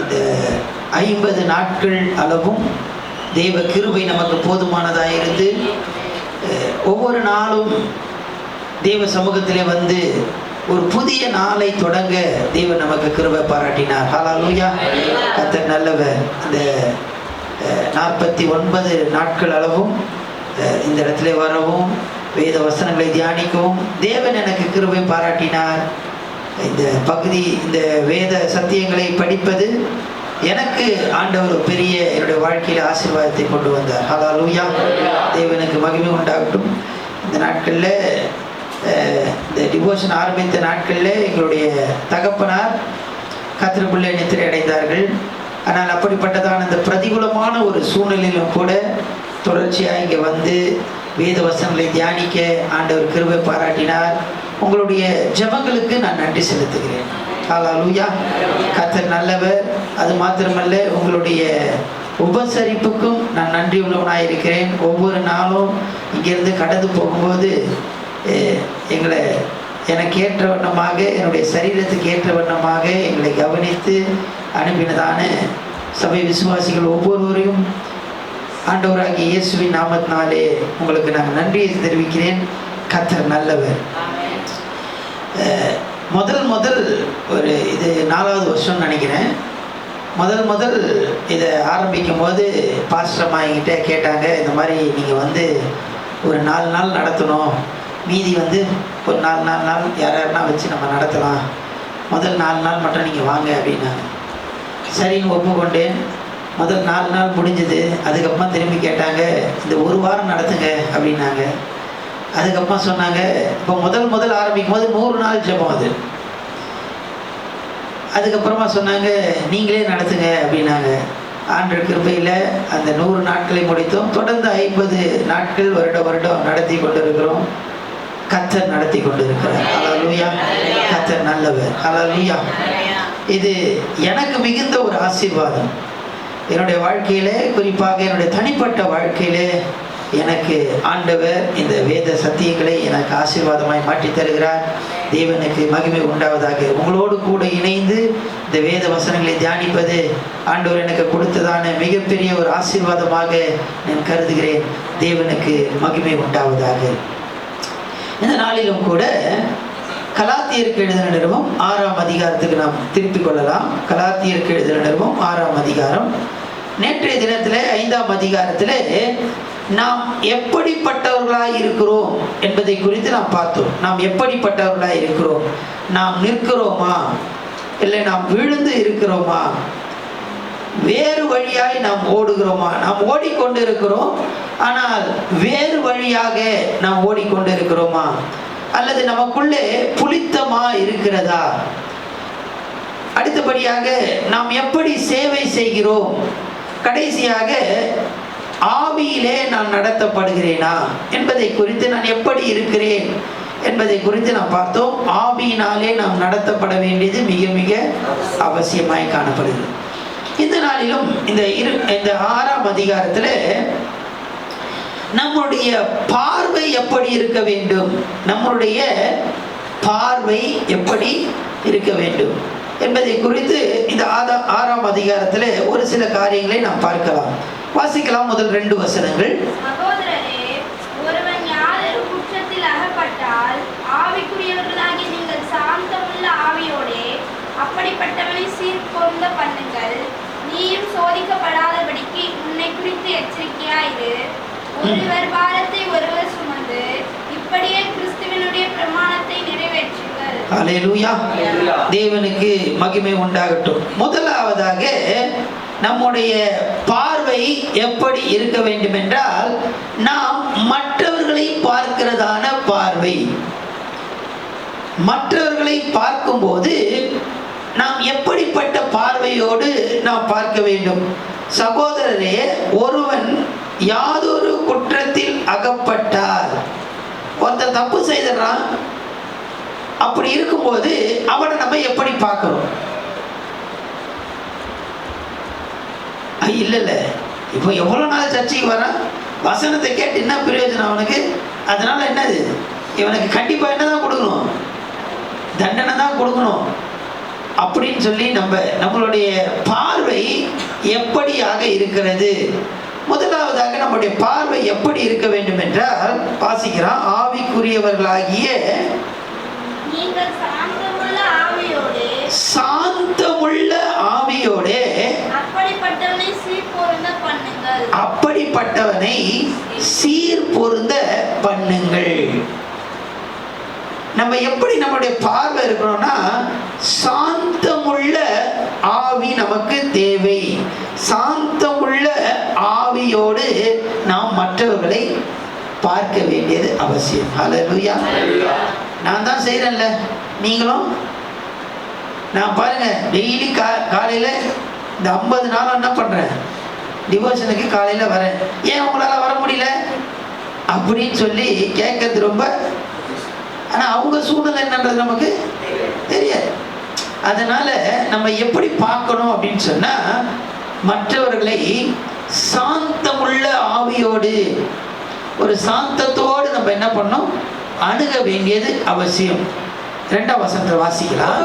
இந்த 50 நாட்கள் அளவும் தெய்வ கிருபை நமக்கு போதுமானதாக இருந்து ஒவ்வொரு நாளும் தெய்வ சமூகத்திலே வந்து ஒரு புதிய நாளை தொடங்க தேவன் நமக்கு கிருபை பாராட்டினார். ஹல்லேலூயா. கர்த்தர் நல்லவர். அந்த 49 நாட்கள் அளவும் இந்த இடத்துல வரவும் வேத வசனங்களை தியானிக்கவும் தேவன் எனக்கு கிருபை பாராட்டினார். இந்த பகுதி இந்த வேத சத்தியங்களை படிப்பது எனக்கு ஆண்டவர் பெரிய என்னுடைய வாழ்க்கையில் ஆசீர்வாதத்தை கொண்டு வந்தார். ஹல்லேலூயா. தேவனுக்கு மகிமை உண்டாகட்டும். இந்த நாட்களில் இந்த டிவோஷன் ஆரம்பித்த நாட்களில் எங்களுடைய தகப்பனார் கர்த்தருக்குள்ளே நித்திரை அடைந்தார்கள். ஆனால் அப்படிப்பட்டதான இந்த பிரதிகூலமான ஒரு சூழ்நிலையிலும் கூட தொடர்ச்சியாக இங்கே வந்து வேத வசனங்களை தியானிக்க ஆண்டவர் கிருபை பாராட்டினார். உங்களுடைய ஜெபங்களுக்கு நான் நன்றி செலுத்துகிறேன். ஹல்லேலூயா. கர்த்தர் நல்லவர். அது மாத்திரமல்ல, உங்களுடைய உபசரிப்புக்கும் நான் நன்றி உள்ளவனாக இருக்கிறேன். ஒவ்வொரு நாளும் இங்கிருந்து கடந்து போகும்போது எனக்கு ஏற்ற வண்ணமாக, என்னுடைய சரீரத்துக்கு ஏற்ற வண்ணமாக எங்களை கவனித்து அனுப்பினதான சபை விசுவாசிகள் ஒவ்வொருவரையும் ஆண்டவராகிய இயேசுவின் நாமத்தினாலே உங்களுக்கு நான் நன்றியை தெரிவிக்கிறேன். கர்த்தர் நல்லவர். முதல் ஒரு இது 4வது வருஷம்னு நினைக்கிறேன். முதல் இதை ஆரம்பிக்கும் போது பாஸ்டர் அம்மா என்கிட்ட கேட்டாங்க, இந்த மாதிரி நீங்கள் வந்து ஒரு 4 நாள் நடத்தணும், மீதி வந்து ஒரு 4 நாள் யாருன்னா வச்சு நம்ம நடத்தலாம், முதல் 4 நாள் மட்டும் நீங்கள் வாங்க அப்படின்னாங்க. சரின்னு ஒப்புக்கொண்டேன். முதல் 4 நாள் முடிஞ்சது. அதுக்கப்புறம் திரும்பி கேட்டாங்க, இந்த ஒரு வாரம் நடத்துங்க அப்படின்னாங்க. அதுக்கப்புறம் சொன்னாங்க, இப்போ முதல் ஆரம்பிக்கும் போது 100 நாள் ஜெபம் அது. அதுக்கப்புறமா சொன்னாங்க, நீங்களே நடத்துங்க அப்படின்னாங்க. ஆண்டவர் கிருபையில் அந்த 100 நாட்களை முடித்தோம். தொடர்ந்து 50 நாட்கள் வருடம் நடத்தி கொண்டிருக்கிறோம். கர்த்தர் நடத்தி கொண்டிருக்கிறார். ஹல்லேலூயா. கர்த்தர் நல்லவர். ஹல்லேலூயா. இது எனக்கு மிகுந்த ஒரு ஆசீர்வாதம். என்னுடைய வாழ்க்கையிலே, குறிப்பாக என்னுடைய தனிப்பட்ட வாழ்க்கையிலே எனக்கு ஆண்டவர் இந்த வேத சத்தியங்களை எனக்கு ஆசீர்வாதமாய் மாற்றி தருகிறார். தேவனுக்கு மகிமை உண்டாவதாக. உங்களோடு கூட இணைந்து இந்த வேத வசனங்களை தியானிப்பது ஆண்டவர் எனக்கு கொடுத்ததான மிகப்பெரிய ஒரு ஆசீர்வாதமாக நான் கருதுகிறேன். தேவனுக்கு மகிமை உண்டாவதாக. இந்த நாளிலும் கூட கலாத்தியருக்கு எழுதின நிருபம் 6ஆம் அதிகாரத்துக்கு நாம் திருப்பிக் கொள்ளலாம். கலாத்தியருக்கு எழுதின நிருபம் 6ஆம் அதிகாரம். நேற்றைய தினத்தில் 5ஆம் அதிகாரத்தில் நாம் எப்படிப்பட்டவர்களாய் இருக்கிறோம் என்பதை குறித்து நாம் பார்த்தோம். நாம் எப்படிப்பட்டவர்களாய் இருக்கிறோம்? நாம் நிற்கிறோமா, இல்லை நாம் விழுந்து இருக்கிறோமா, வேறு வழியாய் நாம் ஓடுகிறோமா? நாம் ஓடிக்கொண்டு இருக்கிறோம், ஆனால் வேறு வழியாக நாம் ஓடிக்கொண்டு இருக்கிறோமா, அல்லது நமக்குள்ளே புளித்தமா இருக்கிறதா? அடுத்தபடியாக நாம் எப்படி சேவை செய்கிறோம்? கடைசியாக ஆவியிலே நான் நடத்தப்படுகிறேனா என்பதை குறித்து, நான் எப்படி இருக்கிறேன் என்பதை குறித்து நாம் பார்த்தோம். ஆவியினாலே நாம் நடத்தப்பட வேண்டியது மிக மிக அவசியமாய் காணப்படுகிறது. இந்த நாளிலும் இந்த 6ஆம் அதிகாரத்தில் நம்முடைய பார்வை எப்படி இருக்க வேண்டும், நம்முடைய பார்வை எப்படி இருக்க வேண்டும் என்பதை குறித்து இந்த 6ஆம் அதிகாரத்தில் ஒரு சில காரியங்களை நாம் பார்க்கலாம். வாசிக்கலாம். முதல் 2 வசனங்கள். சகோதரரே, ஒருவன் யாதொரு குற்றத்தில் அகப்பட்டால் ஆவிக்குரியவர்களாகிய நீங்கள் சாந்தமுள்ள ஆவியோடே அப்படிப்பட்டவனை சீர்பொருந்த பண்ணுங்கள். நீயும் சோதிக்கப்படாதபடிக்கு உன்னை குறித்து எச்சரிக்கையாயிரு. ஒருவர் பாரத்தை ஒருவர் சுமந்து இப்படியே கிறிஸ்துவினுடைய பிரமாணத்தை நிறைவேற்றுங்கள். அல்லேலூயா. தேவனுக்கு மகிமை உண்டாகட்டும். முதலாவதாக நம்முடைய பார்வை எப்படி இருக்க வேண்டும் என்றால், நாம் மற்றவர்களை பார்க்கிறதான பார்வை. மற்றவர்களை பார்க்கும்போது நாம் எப்படிப்பட்ட பார்வையோடு நாம் பார்க்க வேண்டும்? சகோதரரே, ஒருவன் யாதொரு குற்றத்தில் அகப்பட்டால், ஒருத்தன் தப்பு செய்தறான், அப்படி இருக்கும்போது அவனை நம்ம எப்படி பார்க்கிறோம்? இல்லை இப்போ எவ்வளோ நாள் சர்ச்சைக்கு வரான், வசனத்தை கேட்டு என்ன பிரயோஜனம் அவனுக்கு? அதனால என்னது, இவனுக்கு கண்டிப்பாக என்ன தான் கொடுக்கணும்? தண்டனை தான் கொடுக்கணும் அப்படின்னு சொல்லி நம்மளுடைய இருக்கிறது. முதலாவதாக நம்முடைய பார்வை எப்படி இருக்க வேண்டும் என்றால், வாசிக்கிறான், ஆவிக்குரியவர்களாகிய நீங்கள் சாந்தமுள்ள ஆவியோடு அப்படிப்பட்டவனை சீர் பொருந்த பண்ணுங்கள். நம்ம எப்படி நம்முடைய பார்வை இருக்கணும்னா, சாந்தமுள்ள ஆவி நமக்கு தேவை. சாந்தமுள்ள ஆவியோடு நாம் மற்றவர்களை பார்க்க வேண்டியது அவசியம். ஹல்லேலூயா. நான் தான் செய்கிறேன்ல, நீங்களும் நான் பாருங்க, டெய்லி காலையில் இந்த 50 நாளும் என்ன பண்ணுறேன், டிவோஷனுக்கு காலையில் வரேன். ஏன் உங்களால் வர முடியல அப்படின்னு சொல்லி கேட்கறது ரொம்ப, ஆனால் அவங்க சூழ்நிலை என்னன்றது நமக்கு தெரியாது. அதனால நம்ம எப்படி பார்க்கணும் அப்படின்னு சொன்னால், மற்றவர்களை சாந்தமுள்ள ஆவியோடு, ஒரு சாந்தத்தோடு நம்ம என்ன பண்ணோம், அணுக வேண்டியது அவசியம். 2ஆம் வசனத்தை வாசிக்கலாம்.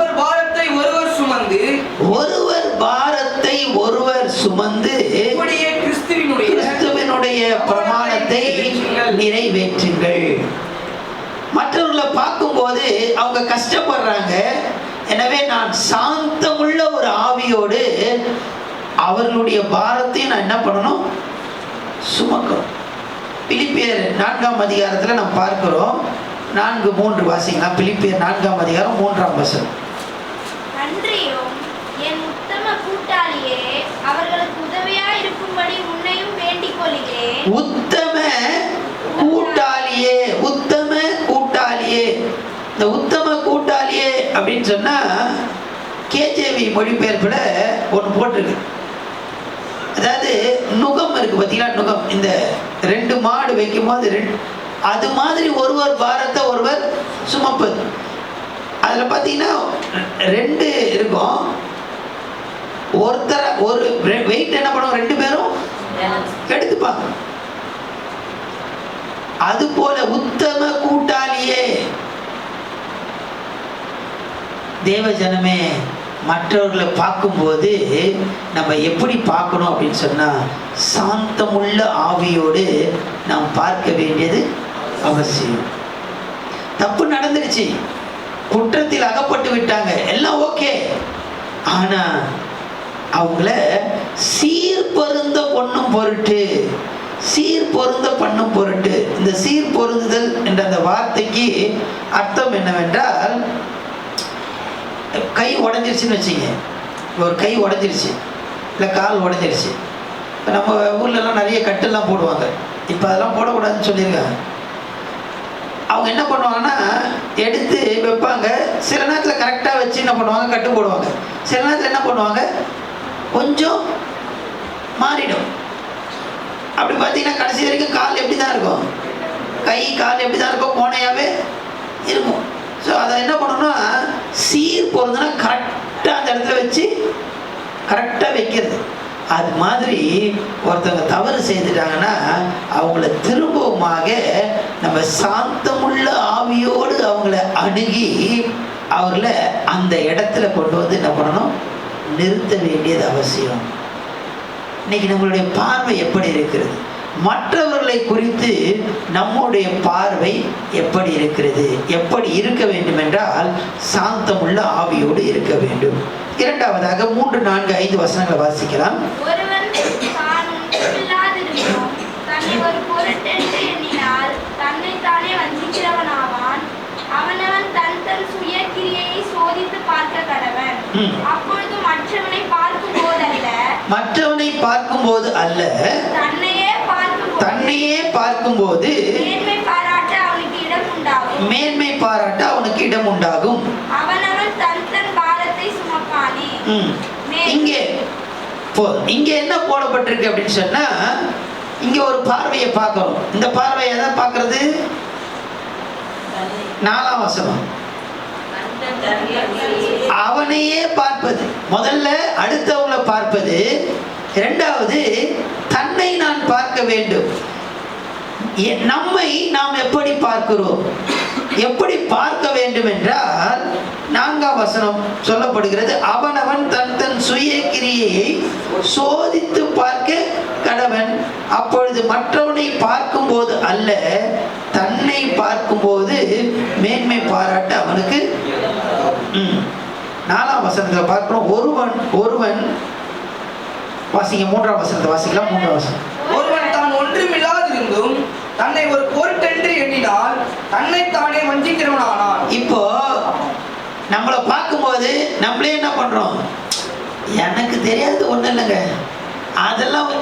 ஒருவர் பாரத்தை ஒருவர் சுமந்து கிறிஸ்துவினுடைய பிரமாணத்தை நிறைவேற்றுங்கள். மற்றவர்களை பார்க்கும்போது அவங்க கஷ்டப்படுறாங்க, எனவே நான் சாந்தமுள்ள ஒரு ஆவியோடு அவர்களுடைய பாரத்தையும் நான் என்ன பண்ணணும், சுமக்கணும். பிலிப்பியர் 4ஆம் அதிகாரத்தில் நாம் பார்க்கிறோம். 4:3 வாசிக்கலாம். பிலிப்பியர் 4ஆம் அதிகாரம் 3ஆம் வசனம். அன்றியும் என் உத்தம கூட்டாளியே, அவர்களுக்கு உதவியாய் இருக்கும்படி உன்னையும் வேண்டிக் கொள்கிறேன். உத்தம கூட்டாளியே, உத்தம கூட்டாளியே. இந்த உத்தம கூட்டாளியே அப்படின்னு சொன்னா கேஜேவி மொழிபெயர்ப்புல ஒன்று போட்டிருக்கு. அதாவது நுகம் இருக்கு பார்த்தீங்களா, நுகம். இந்த 2 மாடு வைக்கும் போது அது மாதிரி ஒருவர் பாரத்தை ஒருவர் சுமப்பது. அதில் பார்த்தீங்கன்னா 2 இருக்கும். ஒருத்தர் ஒரு வெயிட் என்ன பண்ணுவோம், 2 பேரும் எடுத்துப்பாங்க. அது போல உத்தம கூட்டாளியே. தேவ ஜனமே, மற்றவர்களை பார்க்கும்போது நம்ம எப்படி பார்க்கணும் அப்படின்னு சொன்னால், சாந்தமுள்ள ஆவியோடு நாம் பார்க்க வேண்டியது அவசியம். தப்பு நடந்துருச்சு, குற்றத்தில் அகப்பட்டு விட்டாங்க, எல்லாம் ஓகே. ஆனால் அவங்கள சீர்பொருந்த பண்ணும் பொருட்டு, சீர்பொருந்த பண்ணும் பொருட்டு. இந்த சீர்பொருந்துதல் என்ற அந்த வார்த்தைக்கு அர்த்தம் என்னவென்றால், கை உடஞ்சிருச்சுன்னு வச்சுங்க, ஒரு கை உடஞ்சிருச்சு, இல்லை கால் உடஞ்சிருச்சு. இப்போ நம்ம ஊர்லலாம் நிறைய கட்டெல்லாம் போடுவாங்க. இப்போ அதெல்லாம் போடக்கூடாதுன்னு சொல்லியிருக்காங்க. அவங்க என்ன பண்ணுவாங்கன்னா, எடுத்து வைப்பாங்க. சில நேரத்தில் கரெக்டாக வச்சு என்ன பண்ணுவாங்க, கட்டு போடுவாங்க. சில நேரத்தில் என்ன பண்ணுவாங்க, கொஞ்சம் மாறிடும். அப்படி பார்த்தீங்கன்னா கடைசி வரைக்கும் கால் எப்படி தான் இருக்கும், கை கால் எப்படி தான் இருக்கும், கோணையாகவே இருக்கும். ஸோ அதை என்ன பண்ணணும்னா, சீர் பொருந்துனா கரெக்டாக அந்த இடத்துல வச்சு கரெக்டாக வைக்கிறது. அது மாதிரி ஒருத்தவங்க தவறு செய்துட்டாங்கன்னா அவங்கள திரும்பவுமாக நம்ம சாந்தமுள்ள ஆவியோடு அவங்கள அணுகி அவர்களை அந்த இடத்துல கொண்டு வந்து என்ன பண்ணணும், நிறுத்த வேண்டியது அவசியம். இன்னைக்கு நம்மளுடைய பார்வை எப்படி இருக்கிறது, மற்றவர்களை குறித்து நம்முடைய பார்வை எப்படி இருக்கிறது, எப்படி இருக்க வேண்டும் என்றால் சாந்தமுள்ள ஆவியோடு இருக்க வேண்டும். இரண்டாவதாக 3, 4, 5 வசனங்களை வாசிக்கலாம். ஒருவன் தான் ஒன்றுமில்லாதிருந்தும் தன்னை ஒரு பொருட்டென்று எண்ணினால் தன்னைத்தானே வஞ்சிக்கிறவனாவான். அவனவன் தன் தன் சுய கிரியையை சோதித்து பார்க்க கடவன். அப்பொழுது மற்றவனை பார்க்கும்போது அல்ல, தன்னையே பார்க்கும்போது மேன்மை பாராட்ட அவனுக்கு இடம் உண்டாகும். அவனவன் தன் தன் பாரத்தை சுமப்பானே. இங்க என்ன போடப்பட்டிருக்கு அப்படின்னு சொன்னா, இங்க ஒரு பார்வையை பார்க்கிறோம். இந்த பார்வையை எதை பார்க்கறது, 4ஆம் வசனம். அவனையே பார்ப்பது முதல்ல, அடுத்தவங்களை பார்ப்பது இரண்டாவது. தன்னை நான் பார்க்க வேண்டும். நம்மை நாம் எப்படி பார்க்கிறோம், எப்படி பார்க்க வேண்டும் என்றால் 4ஆம் வசனம் சொல்லப்படுகிறது, அவனவன் தன் தன் சுய கிரியையை சோதித்து பார்க்க கடவன். அப்பொழுது மற்றவனை பார்க்கும்போது அல்ல, தன்னை பார்க்கும்போது மேன்மை பாராட்ட அவனுக்கு. 4ஆம் வசனத்தில் பார்க்கிறோம். ஒருவன் வாசிங்க. 3ஆம் வசனத்தை வாசிக்கலாம். 3ஆம் வசனம். ஒருவன் தான் ஒன்றுமில்லாதிருந்தும் தன்னை ஒரு பொருட்டென்று எண்ணினால் தன்னைத்தானே வஞ்சிக்கிறவனானான். இப்போ நம்மளை பார்க்கும்போது நம்மளே என்ன பண்றோம்? எனக்கு தெரியாது ஒன்றும் இல்லைங்க, அதெல்லாம்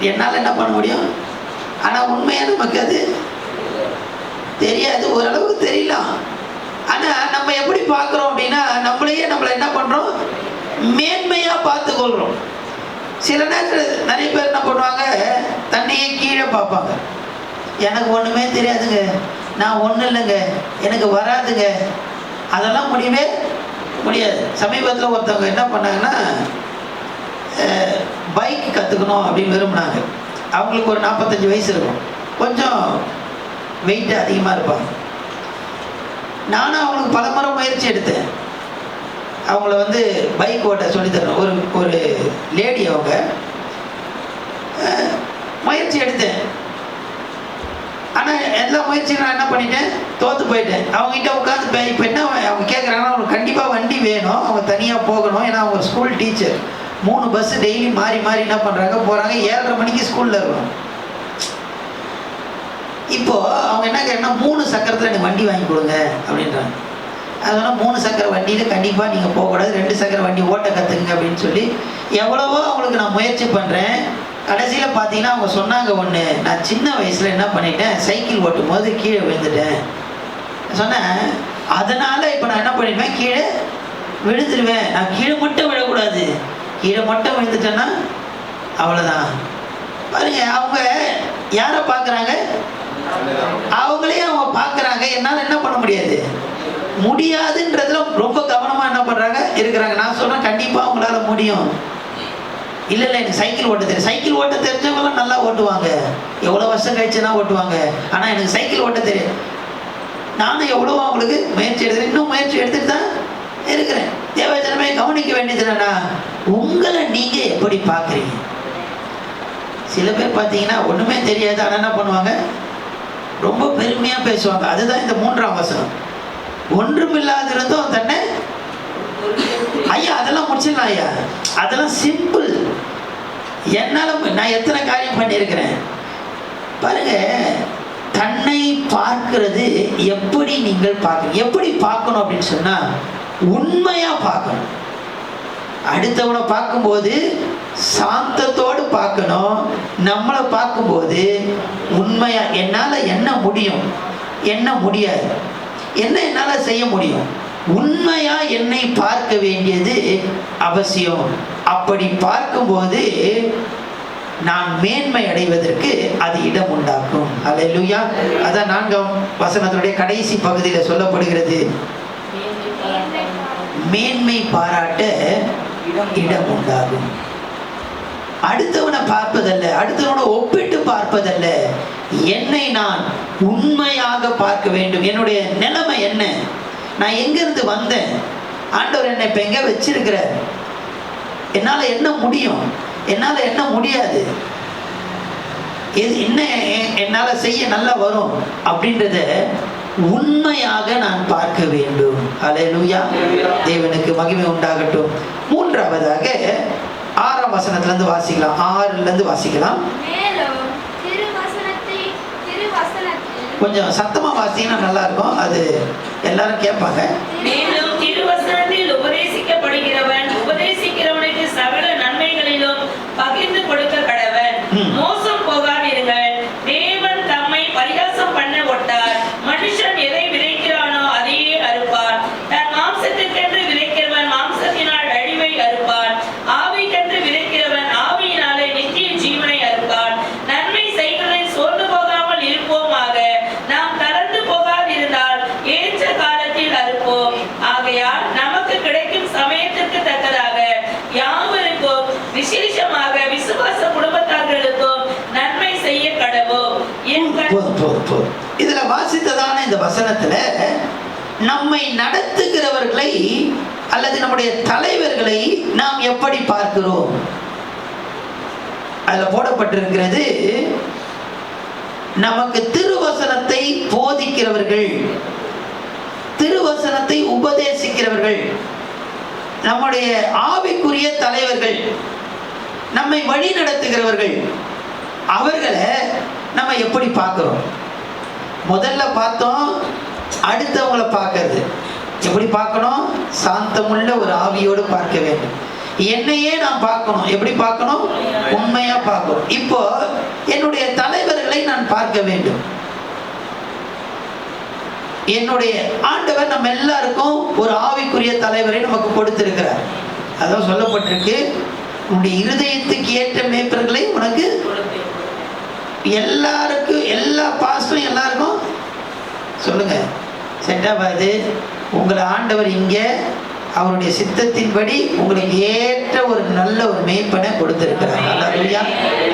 என்னால் என்ன பண்ண முடியும்? ஆனால் உண்மையாக நமக்கு அது தெரியாது, ஓரளவுக்கு தெரியலாம். ஆனால் நம்ம எப்படி பார்க்குறோம் அப்படின்னா, நம்மளையே நம்மளை என்ன பண்ணுறோம்? மேன்மையாக பார்த்து கொள்கிறோம். சில நேரத்தில் நிறைய பேர் என்ன பண்ணுவாங்க, தன்னையே கீழே பார்ப்பாங்க. எனக்கு ஒன்றுமே தெரியாதுங்க, நான் ஒன்றும் இல்லைங்க, எனக்கு வராதுங்க, அதெல்லாம் முடியவே முடியாது. சமீபத்தில் ஒருத்தவங்க என்ன பண்ணாங்கன்னா, பைக் கற்றுக்கணும் அப்படின்னு விரும்பினாங்க. அவங்களுக்கு ஒரு 45 வயசு இருக்கும், கொஞ்சம் வெயிட் அதிகமாக இருப்பாங்க. நானும் அவங்களுக்கு பல முறை முயற்சி எடுத்தேன். அவங்கள பைக் ஓட்ட சொல்லித்தரணும். ஒரு லேடி, அவங்க முயற்சி எடுத்தேன். ஆனால் எல்லா முயற்சியும் நான் என்ன பண்ணிட்டேன், தோற்று போயிட்டேன். அவங்ககிட்ட உட்காந்து இப்போ என்ன அவங்க கேட்குறாங்கன்னா, அவங்களுக்கு கண்டிப்பாக வண்டி வேணும், அவங்க தனியாக போகணும். ஏன்னா அவங்க ஸ்கூல் டீச்சர். 3 பஸ்ஸு டெய்லி மாறி மாறி என்ன பண்ணுறாங்க, போகிறாங்க. 7:30 மணிக்கு ஸ்கூலில் இருக்கணும். இப்போது அவங்க என்ன கேட்குறாங்கன்னா, 3 சக்கரத்தில் எனக்கு வண்டி வாங்கி கொடுங்க அப்படின்றாங்க. அதனால் 3 சக்கர வண்டியில் கண்டிப்பாக நீங்கள் போகக்கூடாது, 2 சக்கர வண்டி ஓட்ட கற்றுக்குங்க அப்படின்னு சொல்லி எவ்வளவோ அவங்களுக்கு நான் முயற்சி பண்ணுறேன். கடைசியில் பார்த்தீங்கன்னா அவங்க சொன்னாங்க ஒன்று, நான் சின்ன வயசில் என்ன பண்ணிட்டேன், சைக்கிள் ஓட்டும் போது கீழே விழுந்துட்டேன் சொன்னேன். அதனால் இப்போ நான் என்ன பண்ணிடுவேன், கீழே விழுந்துடுவேன். நான் கீழே மட்டும் விழக்கூடாது, கீழே மட்டும் விழுந்துட்டேன்னா அவ்வளோதான். பாருங்க, அவங்க யாரை பார்க்குறாங்க? அவங்களே அவங்க பார்க்குறாங்க. என்னால் என்ன பண்ண முடியாது, முடியாதுன்றதுல ரொம்ப கவனமாக என்ன பண்ணுறாங்க இருக்கிறாங்க. நான் சொல்கிறேன், கண்டிப்பாக அவங்களால முடியும். இல்லை எனக்கு சைக்கிள் ஓட்ட தெரியும். சைக்கிள் ஓட்ட தெரிஞ்சவங்களாம் நல்லா ஓட்டுவாங்க, எவ்வளோ வருஷம் கழிச்சுனா ஓட்டுவாங்க. ஆனால் எனக்கு சைக்கிள் ஓட்ட தெரியும். நானும் எவ்வளோ அவங்களுக்கு முயற்சி எடுத்துகிறேன், இன்னும் முயற்சி எடுத்துகிட்டு தான் இருக்கிறேன். தேவஜனமே கவனிக்க வேண்டியது என்னன்னா, உங்களை நீங்கள் எப்படி பார்க்குறீங்க? சில பேர் பார்த்தீங்கன்னா ஒன்றுமே தெரியாது, ஆனால் என்ன பண்ணுவாங்க, ரொம்ப பெருமையாக பேசுவாங்க. அதுதான் இந்த 3ஆம் வசனம். ஒன்றுமில்லாதிருந்தும் தன்னை, ஐயா அதெல்லாம் முடிச்சிடலாம் ஐயா, அதெல்லாம் சிம்பிள், என்னால் நான் எத்தனை காரியம் பண்ணியிருக்கிறேன் பாருங்க. தன்னை பார்க்கிறது எப்படி நீங்கள் பார்க்கணும், எப்படி பார்க்கணும் அப்படின்னு சொன்னால் உண்மையாக பார்க்கணும். அடுத்தவனை பார்க்கும்போது சாந்தத்தோடு பார்க்கணும். நம்மளை பார்க்கும்போது உண்மையா, என்னால் என்ன முடியும், என்ன முடியாது, என்ன என்னால் செய்ய முடியும், உண்மையா என்னை பார்க்க வேண்டியது அவசியம். அப்படி பார்க்கும்போது நான் மேன்மை அடைவதற்கு அது இடம் உண்டாக்கும். அல்லேலூயா. அதான் 4ஆம் வசனத்தினுடைய கடைசி பகுதியில் சொல்லப்படுகிறது, மேன்மை பாராட்ட இடம் உண்டாகும். அடுத்தவனை பார்ப்பதல்ல, அடுத்தவனோட ஒப்பிட்டு பார்ப்பதல்ல, என்னை நான் உண்மையாக பார்க்க வேண்டும். என்னுடைய நிலைமை என்ன, நான் எங்கிருந்து வந்தேன், ஆண்டவர் என்னை இப்போ எங்கே வச்சிருக்கிறார், என்னால் என்ன முடியும், என்னால் என்ன முடியாது, என்ன என்னால் செய்ய நல்லா வரும் அப்படின்றத உண்மையாக நான் பார்க்க வேண்டும். அல்லேலூயா. தேவனுக்கு மகிமை உண்டாகட்டும். 3ஆவதாக 6ஆம் வசனத்திலிருந்து வாசிக்கலாம். 6லிருந்து வாசிக்கலாம். கொஞ்சம் சத்தமா வாசிங்கன்னா நல்லா இருக்கும், அது எல்லாரும் கேட்பாங்க. மேலும் திருவசனத்தில் உபதேசிக்கப்படுகிறவன் உபதேசிக்கிறவனுக்கு சகல நன்மைகளிலும் பகிர்ந்து கொடுக்க கடவன். மோசம் போகாதிருங்கள். தேவன் தம்மை பரிகாசம் பண்ண ஒட்டார். மனுஷன் எதை விதைக்கிறானோ அதையே அறுப்பான். தன் மாம்சத்திற்கென்று விதைக்கிறவன் மாம்சத்தினால் அழிவை அறுப்பான். ஆவிக்கென்று விதைக்கிறவன் ஆவியினாலே நித்திய ஜீவனை அறுப்பான். நன்மை செய்வதில் சோர்ந்து போகாமல் இருப்போமாக. நாம் தளர்ந்து போகாதிருந்தால் ஏற்ற காலத்தில் அறுப்போம். ஆகையால் நமக்கு கிடைக்கும் சமயத்திற்கு தக்கதாக யாவருக்கும், விசேஷமாக விசுவாச குடும்பத்தார்களுக்கும் நன்மை செய்ய கடவோம். இதுல வாசித்ததான இந்த வசனத்துல நம்மை நடத்துகிறவர்களை அல்லது நம்முடைய தலைவர்களை நாம் எப்படி பார்க்கிறோம்? அதில் போடப்பட்டிருக்கிறது, நமக்கு திருவசனத்தை போதிக்கிறவர்கள், திருவசனத்தை உபதேசிக்கிறவர்கள், நம்முடைய ஆவிக்குரிய தலைவர்கள், நம்மை வழி நடத்துகிறவர்கள், அவர்களை நம்ம எப்படி பார்க்கிறோம்? முதல்ல பார்த்தோம், அடுத்தவங்களை பார்க்கறது எப்படி பார்க்கணும்? சாந்தமுள்ள ஒரு ஆவியோடு பார்க்க வேண்டும். என்னையே நான் பார்க்கணும். எப்படி பார்க்கணும்? உண்மையா பார்க்கணும். இப்போ என்னுடைய தலைவர்களை நான் பார்க்க வேண்டும். என்னுடைய ஆண்டவர் நம்ம எல்லாருக்கும் ஒரு ஆவிக்குரிய தலைவரை நமக்கு கொடுத்திருக்கிறார். அதான் சொல்லப்பட்டிருக்கு, உன்னுடைய இருதயத்துக்கு ஏற்ற மேய்ப்பர்களை உனக்கு எல்லாருக்கும், எல்லா பாஸ்டரும் எல்லாருக்கும் சொல்லுங்க செட்டாபாது. உங்களை ஆண்டவர் இங்கே அவருடைய சித்தத்தின்படி உங்களுக்கு ஏற்ற ஒரு நல்ல ஒரு மேய்ப்பனை கொடுத்திருக்கிறார். அல்லேலூயா,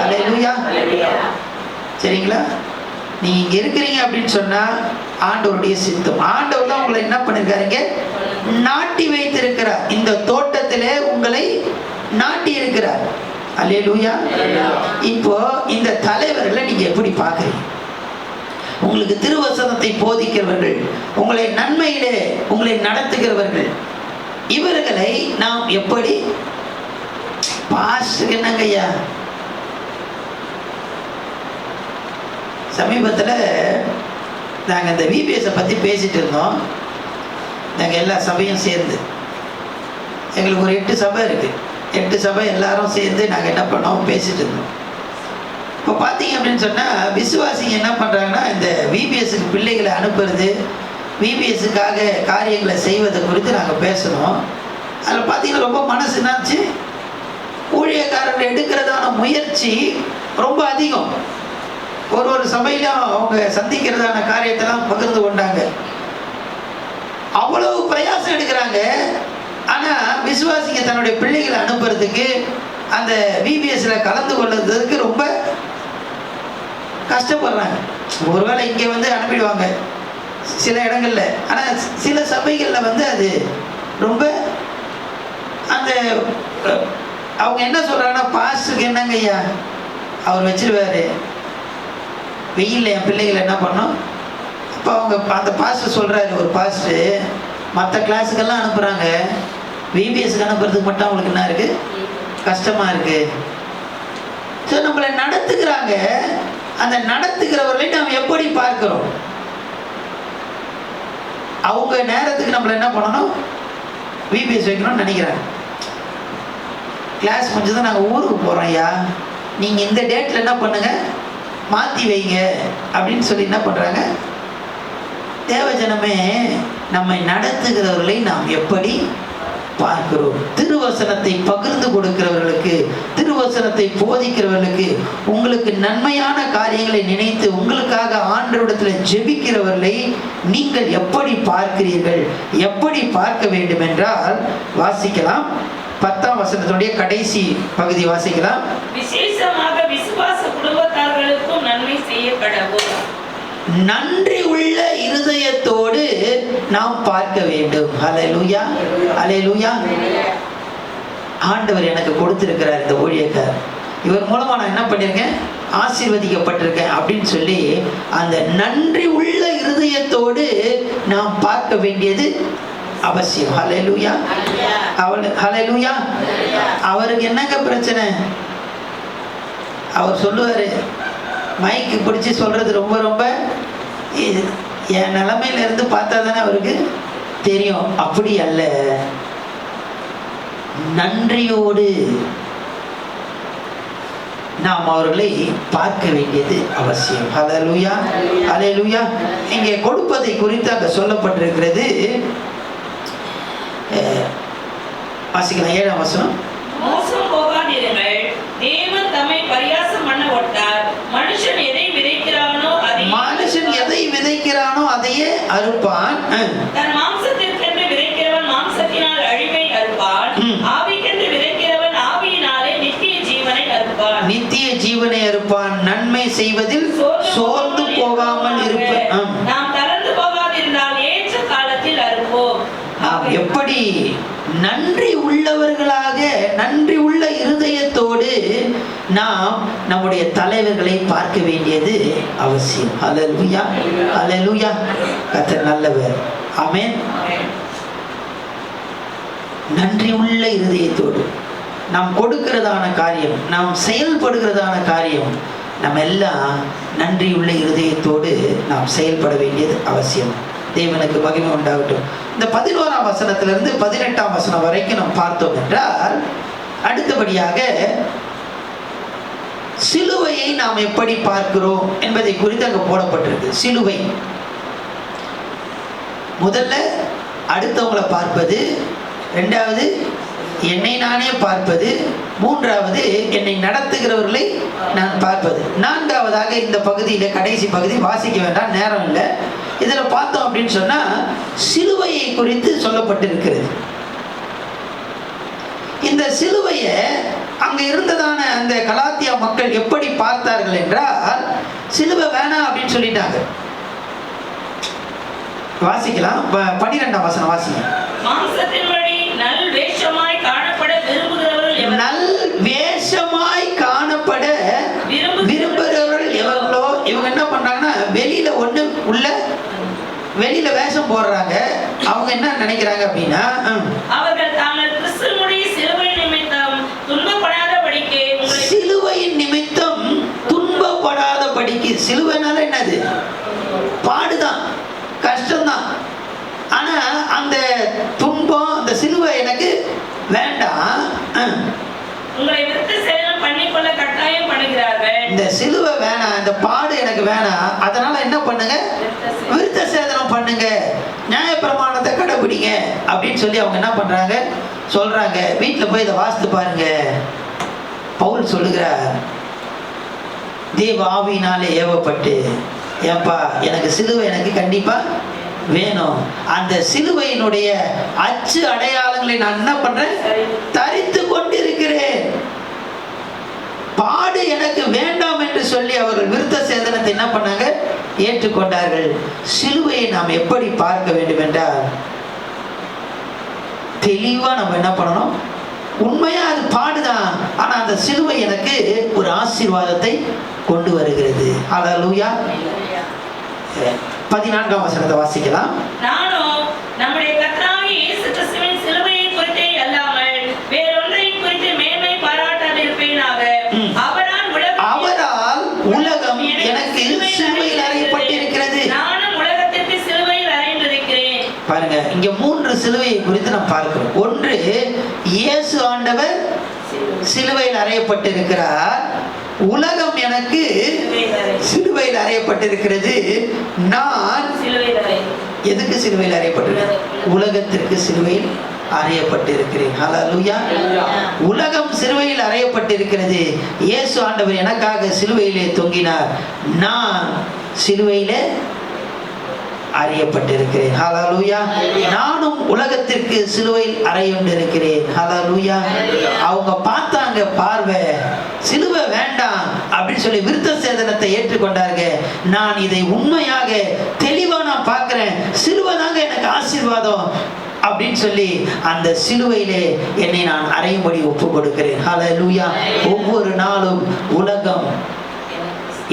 அல்லேலூயா. சரிங்களா? நீங்க இங்க இருக்கிறீங்க அப்படின்னு சொன்னா ஆண்டவருடைய சித்தம். ஆண்டவர் தான் உங்களை என்ன பண்ணிருக்காருங்க? நாட்டி வைத்திருக்கிறார். இந்த தோட்டத்திலே உங்களை நாட்டி இருக்கிறார். அல்லேலூயா. இப்போ இந்த தலைவர்களை நீங்க எப்படி பார்க்குறீங்க? உங்களுக்கு திருவசனத்தை போதிக்கிறவர்கள், உங்களை நன்மையிலே உங்களை நடத்துகிறவர்கள், இவர்களை நாம் எப்படி பாஸ்டர் என்னங்க ஐயா? சமீபத்தில் நாங்கள் இந்த விபிஎஸை பற்றி பேசிட்டு இருந்தோம். நாங்கள் எல்லா சபையும் சேர்ந்து, எங்களுக்கு ஒரு 8 சபை இருக்குது. 8 சபை எல்லாரும் சேர்ந்து நாங்கள் என்ன பண்ணோம், பேசிட்டு இருந்தோம். இப்போ பார்த்தீங்க அப்படின்னு சொன்னால் விசுவாசிங்க என்ன பண்ணுறாங்கன்னா, இந்த விபிஎஸ்க்கு பிள்ளைகளை அனுப்புறது, விபிஎஸ்ஸுக்காக காரியங்களை செய்வதை குறித்து நாங்கள் பேசணும். அதில் பார்த்தீங்கன்னா ரொம்ப மனசு என்னாச்சு, ஊழியக்காரர்கள் எடுக்கிறதான முயற்சி ரொம்ப அதிகம். ஒரு சபையிலும் அவங்க சந்திக்கிறதான காரியத்தெல்லாம் பகிர்ந்து கொண்டாங்க. அவ்வளவு பிரயாசம் எடுக்கிறாங்க. ஆனால் விசுவாசிங்க தன்னுடைய பிள்ளைகளை அனுப்புறதுக்கு, அந்த விபிஎஸ்ல கலந்து கொள்றதுக்கு ரொம்ப கஷ்டப்படுறாங்க. ஒருவேளை இங்கே வந்து அனுப்பிடுவாங்க சில இடங்கள்ல, ஆனால் சில சபைகளில் வந்து அது ரொம்ப அந்த அவங்க என்ன சொல்றாங்கன்னா, பாஸ்டருக்கு என்னங்க ஐயா அவர் வச்சிருவாரு, வெயில்ல என் பிள்ளைகளை என்ன பண்ணோம். அப்போ அவங்க அந்த பாஸ்டர் சொல்றாரு, ஒரு பாஸ்டர் மற்ற கிளாஸுக்கெல்லாம் அனுப்புறாங்க, விபிஎஸ்க்கு அனுப்புறதுக்கு மட்டும் அவங்களுக்கு என்ன இருக்கு, கஷ்டமா இருக்கு. ஸோ நம்மளை நடத்துக்கிறாங்க. அந்த நடத்துகிறவர்களை நாம் எப்படி பார்க்கிறோம்? அவங்க நேரத்துக்கு நம்மளை என்ன பண்ணணும், விபிஎஸ் வைக்கணும்னு நினைக்கிறாங்க. கிளாஸ் முடிஞ்சது நாங்கள் ஊருக்கு போகிறோம் ஐயா, நீங்கள் இந்த டேட்டில் என்ன பண்ணுங்க, மாற்றி வைங்க அப்படின்னு சொல்லி என்ன பண்ணுறாங்க. தேவஜனமே, நம்மை நடத்துகிறவர்களை நாம் எப்படி பார்க்கிறோம்? திருவசனத்தை பகிர்ந்து கொடுக்கிறவர்களுக்கு, திருவசனத்தை போதிக்கிறவர்களுக்கு, உங்களுக்கு நன்மையான காரியங்களை நினைத்து உங்களுக்காக ஆண்டவரிடத்தில் ஜெபிக்கிறவர்களை நீங்கள் எப்படி பார்க்கிறீர்கள்? எப்படி பார்க்க வேண்டும் என்றால் வாசிக்கலாம். 10ஆம் வசனத்தினுடைய கடைசி பகுதி வாசிக்கலாம். விசேஷமாக விசுவாச குடும்பத்தார்களுக்கும் நன்மை செய்யப்படவும் நன்றி உள்ள இருதயத்தோடு நாம் பார்க்க வேண்டும். ஹல்லேலூயா, ஹல்லேலூயா. ஆண்டவர் எனக்கு கொடுத்திருக்கிறார் இந்த ஊழியக்காரர், இவர் மூலமா நான் என்ன பண்ணிருக்கேன், ஆசீர்வதிக்கப்பட்டிருக்கேன் அப்படின்னு சொல்லி அந்த நன்றி உள்ள இருதயத்தோடு நாம் பார்க்க வேண்டியது அவசியம். ஹல்லேலூயா, ஹல்லேலூயா. அவருக்கு என்னங்க பிரச்சனை? அவர் சொல்லுவாரு, மைக்கு பிடிச்சி சொல்றது ரொம்ப ரொம்ப என் நிலைமையில இருந்து பார்த்தா தானே அவருக்கு தெரியும். அப்படி அல்ல, நன்றியோடு நாம் அவர்களை பார்க்க வேண்டியது அவசியம். ஹல்லேலூயா, ஹல்லேலூயா. இங்கே கொடுப்பதை குறித்து அங்க சொல்லப்பட்டிருக்கிறது. வாசிக்கலாம் 7ஆம் வசனம். மோசம் போகாதீர்கள், தேவன் தம்மை பரியாசம் பண்ண ஒட்டார். மனுஷன் எதை விதைக்கிறானோ அதையே அறுப்பான். தன் மாம்சத்திற்கென்று விதைக்கிறவன் மாம்சத்தினால் அழிவை அறுப்பான். ஆவிக்கென்று விதைக்கிறவன் ஆவியினாலே நித்திய ஜீவனை அறுப்பான். நித்திய ஜீவனை அறுப்பான். நன்மை செய்வதில் சோர்ந்து போகாமல் இருப்பான். நாம் தளர்ந்து போகாதிருந்தால் ஏற்ற காலத்தில் அறுப்போம். எப்படி நன்றி உள்ளவர்களாக, நன்றி உள்ள இருதயத்தோடு நாம் நம்முடைய தலைவர்களை பார்க்க வேண்டியது அவசியம். அல்லேலூயா, அல்லேலூயா. கர்த்தர் நல்லவர். ஆமென். நன்றி உள்ள இருதயத்தோடு நாம் கொடுக்கிறதான காரியம், நாம் செயல்படுகிறதான காரியம், நம்ம எல்லாம் நன்றியுள்ள இருதயத்தோடு நாம் செயல்பட வேண்டியது அவசியம். தேவனுக்கு மகிமை உண்டாகட்டும். இந்த 11ஆம் வசனத்திலிருந்து 18ஆம் வசனம் வரைக்கும் நாம் பார்த்தோம் என்றால், அடுத்தபடியாக சிலுவையை நாம் எப்படி பார்க்கிறோம் என்பதை குறித்து அங்கு போடப்பட்டிருக்கு. சிலுவை முதல்ல அடுத்தவங்களை பார்ப்பது, இரண்டாவது என்னை நானே பார்ப்பது, மூன்றாவது என்னை நடத்துகிறவர்களை நான் பார்ப்பது, நான்காவதாக இந்த பகுதியில் கடைசி பகுதி வாசிக்க வேண்டாம், நேரம் இல்லை. இதில் பார்த்தோம் அப்படின்னு சொன்னா சிலுவையை குறித்து சொல்லப்பட்டிருக்கிறது. இந்த சிலுவையை அங்க இருந்ததான அந்த கலாத்தியா மக்கள் எப்படி பார்த்தார்கள் என்றால், சிலுவை வேணாம் அப்படின்னு சொல்லிட்டாங்க. வாசிக்கலாம். 12ஆம் வசனம் வாசிங்க. மாம்சத்தின்படி நல் வேஷமாய் காணப்பட விரும்புகிறவர்கள் நல் வேஷமாய் காணப்பட விரும்புகிறவர்கள் எவர்களோ, இவங்க என்ன பண்றாங்கன்னா வெளியில ஒண்ணு உள்ள வெளியில வேஷம் போடுறாங்க. அவங்க என்ன நினைக்கிறாங்க அப்படின்னா, அவர்கள் தாங்கள் கிறிஸ்துவினுடைய சிலுவையின் நிமித்தம் துன்பப்படாதபடிக்கு, சிலுவையின் நிமித்தம் துன்பப்படாதபடிக்கு. சிலுவைனால என்னது? பாடுதான், கஷ்டம்தான். ஆனா அந்த துன்பம், அந்த சிலுவை எனக்கு வேண்டாம், உங்களை விருத்த சேதனம் பண்ணிக்கொள்ள கட்டாயம் பண்ணுகிறார்கள். இந்த சிலுவை வேணாம், இந்த பாடு எனக்கு வேணாம், அதனால என்ன பண்ணுங்க? விருத்த சேதனம் பண்ணுங்க, நியாயப்பிரமாணத்தை கடைபிடிங்க அப்படின்னு சொல்லி அவங்க என்ன பண்றாங்க? சொல்றாங்க. வீட்டில் போய் இதை வாசித்து பாருங்க. பவுல் சொல்லுகிறார், தேவ ஆவியினாலே ஏவப்பட்டு, ஏப்பா எனக்கு சிலுவை எனக்கு கண்டிப்பா வேணும், அந்த சிலுவையினுடைய அச்சு அடையாளங்களை நான் என்ன பண்றேன்? தரித்து கொண்டிருக்கிறேன். பாடு எனக்கு வேண்டாம் என்று சொல்லி அவர்கள் விருத்த சேதனத்தை என்ன பண்ணாங்க? ஏற்றுக்கொண்டார்கள். சிலுவையை நாம் எப்படி பார்க்க வேண்டும் என்றால், தெளிவா நம்ம என்ன பண்ணணும்? உண்மையா அது பாடுதான், ஆனா அந்த சிலுவை எனக்கு ஒரு ஆசீர்வாதத்தை கொண்டு வருகிறது. அல்லேலூயா. 14ஆம் வசனத்தை வாசிக்கலாம். நானும் நம்முடைய கர்த்தராகிய இயேசு கிறிஸ்துவின் சிலுவையை குறித்தே அல்லாமல் வேறொன்றையும் குறித்து மேன்மை பாராட்டாதிருப்பேனாக. அவரால் உலகம் எனக்கு சிலுவையில் அறையப்பட்டிருக்கிறது, நானும் உலகத்திற்கு சிலுவையில் அறைந்திருக்கிறேன். பாருங்க, இங்க 3 சிலுவையை குறித்து நாம் பார்க்கிறோம். ஒன்று, இயேசு ஆண்டவர் சிலுவையில் அறையப்பட்டிருக்கிறார். உலகம் எனக்கு சிலுவையில் அறையப்பட்டிருக்கிறது. நான் எதுக்கு சிலுவையில் அறையப்பட்டிருக்கிறேன்? உலகத்திற்கு சிலுவையில் அறையப்பட்டிருக்கிறேன். ஹல்லேலூயா. உலகம் சிலுவையில் அறையப்பட்டிருக்கிறது. இயேசு ஆண்டவர் எனக்காக சிலுவையிலே தொங்கினார். நான் சிலுவையிலே அறையப்பட்டிருக்கிறேன். ஹல்லேலூயா. நானும் உலகத்திற்கு சிலுவையில் அறையுண்டிருக்கிறேன். ஹல்லேலூயா. அவங்க பார்த்தாங்க, பார்வை சிலுவை வேண்டாம் அப்படின்னு சொல்லி விருத்த சேதனத்தை ஏற்றுக்கொண்டாங்க. நான் இதை உண்மையாக தெளிவா நான் பார்க்கிறேன், சிலுவை தாங்க எனக்கு ஆசீர்வாதம் அப்படின்னு சொல்லி அந்த சிலுவையிலே என்னை நான் அறையும்படி ஒப்பு கொடுக்கிறேன். ஹல்லேலூயா. ஒவ்வொரு நாளும் உலகம்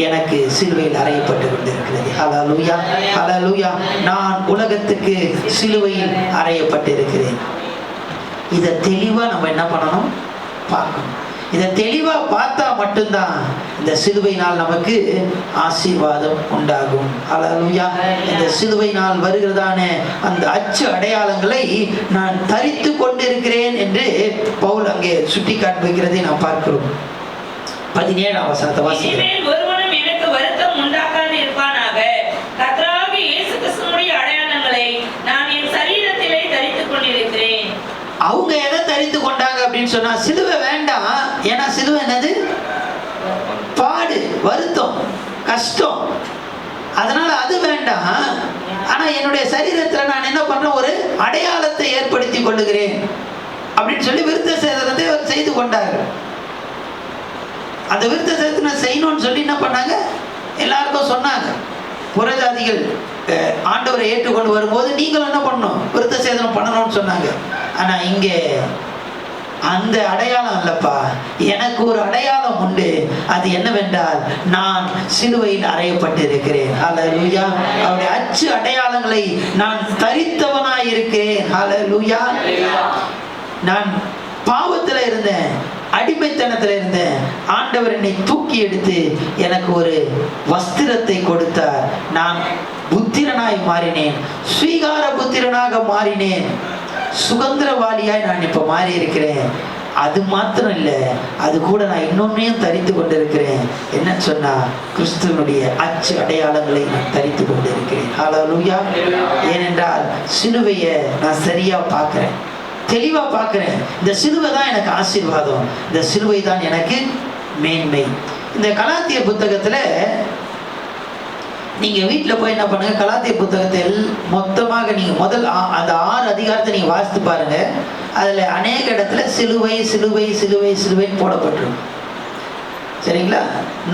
எனக்கு சிலுவையில் அறையப்பட்டு கொண்டிருக்கிறது. ஹல்லேலூயா, ஹல்லேலூயா. நான் உலகத்துக்கு சிலுவையில் அறையப்பட்டிருக்கிறேன். இதை தெளிவா நம்ம என்ன பண்ணணும்? பார்க்கணும். இதை தெளிவா பார்த்தா மட்டும்தான் இந்த சிலுவையினால் நமக்கு ஆசீர்வாதம் உண்டாகும். ஹல்லேலூயா. இந்த சிலுவையினால் வருகிறதான அந்த அச்சு அடையாளங்களை நான் தரித்து கொண்டிருக்கிறேன் என்று பவுல் அங்கே சுட்டி காண்பிக்கிறதை நாம் பார்க்கிறோம். 17ஆம் வசனத்தை வாசிக்கிறேன். ஒருவனும் எனக்கு வருத்தம் உண்டாக்காது இருப்பானாக. கர்த்தராகிய இயேசு கிறிஸ்துவினுடைய அடையாளங்களை நான் என் சரீரத்திலே தரித்துக் கொண்டிருக்கிறேன். அவங்க எதை தரித்து கொண்டாங்க அப்படின்னு சொன்னா, சிலுவை வேண்டாம். ஏன்னா சிலுவை என்னது? பாடு, வருத்தம், கஷ்டம். அதனால அது வேண்டாம். ஆனா என்னுடைய சரீரத்துல நான் என்ன பண்றேன்? ஒரு அடையாளத்தை ஏற்படுத்தி கொள்ளுகிறேன் அப்படின்னு சொல்லி விருத்த சேதனத்தை செய்து கொண்டார்கள். அந்த விருத்த சேதனை செய்யணும்னு சொல்லி என்ன பண்ணாங்க? எல்லாருக்கும் சொன்னாங்க. புறஜாதிகள் ஆண்டவரை ஏற்றுக்கொண்டு வரும்போது நீங்களும் என்ன பண்ணணும்? விருத்த சேதனம் பண்ணணும்னு சொன்னாங்க. ஆனா இங்கே அந்த அடையாளம் அல்லப்பா, எனக்கு ஒரு அடையாளம் உண்டு. அது என்னவென்றால் நான் சிலுவையில் அறையப்பட்டிருக்கிறேன். ஹல்லேலூயா. அவருடைய அச்சு அடையாளங்களை நான் தரித்தவனாய் இருக்கிறேன். ஹல்லேலூயா. நான் பாவத்துல இருந்தேன், அடிமைத்தனத்துல இருந்தேன். ஆண்டவர் என்னை தூக்கி எடுத்து எனக்கு ஒரு வஸ்திரத்தை கொடுத்தார். நான் புத்திரனாய் மாறினேன், ஸ்வீகார புத்திரனாக மாறினேன், சுதந்திரவாளியாய் நான் இப்ப மாறி இருக்கிறேன். அது மாத்திரம் இல்லை, அது கூட நான் இன்னொன்னையும் தரித்து கொண்டிருக்கிறேன். என்ன சொன்னா, கிறிஸ்துவனுடைய அச்சு அடையாளங்களை நான் தரித்து கொண்டிருக்கிறேன். ஹல்லேலூயா. ஏனென்றால் சிலுவையை நான் சரியா பார்க்கிறேன், தெளிவா பார்க்கிறேன். இந்த சிலுவை தான் எனக்கு ஆசீர்வாதம், இந்த சிலுவை தான் எனக்கு மேன்மை. இந்த கலாத்திய புத்தகத்துல நீங்க வீட்டில் போய் என்ன பண்ணுங்க, கலாத்திய புத்தகத்தை மொத்தமாக நீங்க முதல் அந்த 6 அதிகாரத்தை நீங்க வாசித்து பாருங்க. அதுல அநேக இடத்துல சிலுவை சிலுவை சிலுவை சிலுவைன்னு போடப்பட்டிருக்கும். சரிங்களா?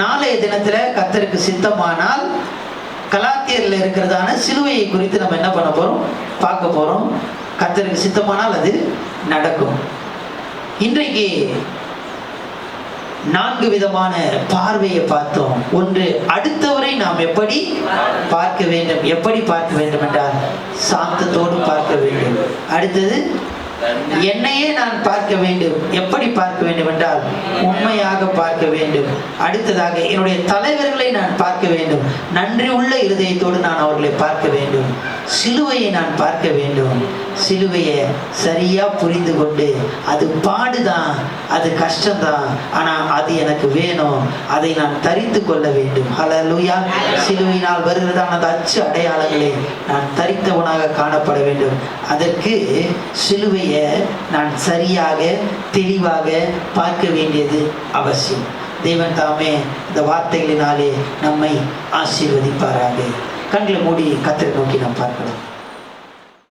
நாளைய தினத்துல கர்த்தருக்கு சித்தமானால் கலாத்தியர்ல இருக்கிறதான சிலுவையை குறித்து நம்ம என்ன பண்ண போறோம், பார்க்க போறோம். கர்த்தருக்கு சித்தமானால் அது நடக்கும். இன்றைக்கு 4 விதமான பார்வையை பார்த்தோம். ஒன்று, அடுத்தவரை நாம் எப்படி பார்க்க வேண்டும். எப்படி பார்க்க வேண்டும் என்றால் சாந்தத்தோடு பார்க்க வேண்டும். அடுத்தது, என்னையே நான் பார்க்க வேண்டும். எப்படி பார்க்க வேண்டும் என்றால் உண்மையாக பார்க்க வேண்டும். அடுத்ததாக, என்னுடைய தலைவர்களை நான் பார்க்க வேண்டும், நன்றி உள்ள இருதயத்தோடு நான் அவர்களை பார்க்க வேண்டும். சிலுவையை நான் பார்க்க வேண்டும். சிலுவையை சரியா புரிந்து கொண்டு, அது பாடுதான், அது கஷ்டம்தான், ஆனா அது எனக்கு வேணும், அதை நான் தரித்து கொள்ள வேண்டும். ஹல்லேலூயா. சிலுவையினால் வருகிறதான அந்த அச்சு அடையாளங்களை நான் தரித்தவனாக காணப்பட வேண்டும். அதற்கு சிலுவையை நான் சரியாக தெளிவாக பார்க்க வேண்டியது அவசியம். தேவன் தாமே இந்த வார்த்தைகளினாலே நம்மை ஆசீர்வதிப்பாராக. கண்களை மூடி கர்த்தரை நோக்கி நாம் பார்க்கலாம்.